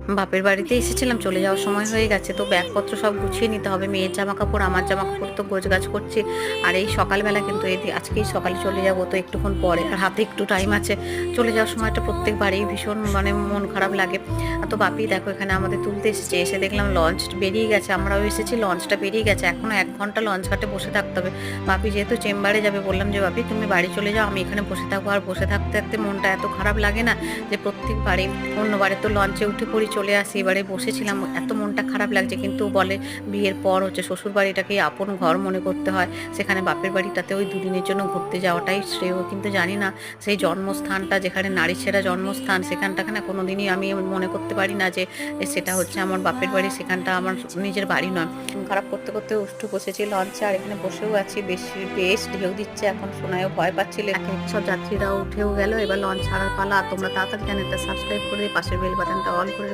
বাপের বাড়িতে এসেছিলাম, চলে যাওয়ার সময় হয়ে গেছে, তো ব্যাগপত্র সব গুছিয়ে নিতে হবে। মেয়ের জামা কাপড়, আমার জামা কাপড় তো গোছগাছ করছি। আর এই সকালবেলা কিন্তু আজকেই সকালে চলে যাব, তো একটুক্ষণ পরে, আর হাতে একটু টাইম আছে। চলে যাওয়ার সময়টা প্রত্যেকবারই ভীষণ মানে মন খারাপ লাগে। তো বাপি দেখো এখানে আমাদের তুলতে এসেছে, এসে দেখলাম লঞ্চ বেরিয়ে গেছে, আমরাও এসেছি, লঞ্চটা বেরিয়ে গেছে, এখনো 1 ঘন্টা লঞ্চ ঘাটে বসে থাকতে হবে। বাপি যেহেতু চেম্বারে যাবে, বললাম যে বাপি তুমি বাড়ি চলে যাও, আমি এখানে বসে থাকবো। আর বসে থাকতে থাকতে মনটা এত খারাপ লাগে না, যে প্রত্যেকবারই, অন্যবারে তো লঞ্চে উঠে পড়ি চলে আসি, এবারে বসেছিলাম, এত মনটা খারাপ লাগছে। কিন্তু বলে বিয়ের পর হচ্ছে শ্বশুর বাড়িটাকেই আপন ঘর মনে করতে হয়, সেখানে বাপের বাড়িটাতে ওই দুদিনের জন্য ঘুরতে যাওয়াটাই শ্রেয়। কিন্তু জানি না, সেই জন্মস্থানটা যেখানে নারী ছেঁড়া জন্মস্থান, সেখানটাকে না কোনোদিনই আমি মনে করতে পারি না যে সেটা হচ্ছে আমার বাপের বাড়ি, সেখানটা আমার নিজের বাড়ি নয়। খারাপ করতে করতে উঠে বসেছি লঞ্চে, আর এখানে বসেও আছি, বেশ ঢেউ দিচ্ছে এখন, সোনায়ও ভয় পাচ্ছিল। এক এক সব যাত্রীরাও উঠেও গেল, এবার লঞ্চ ছাড়ার পালা। আর তোমরা তাড়াতাড়ি চ্যানেলটা সাবস্ক্রাইব করে পাশের বেল বাটনটা অন করে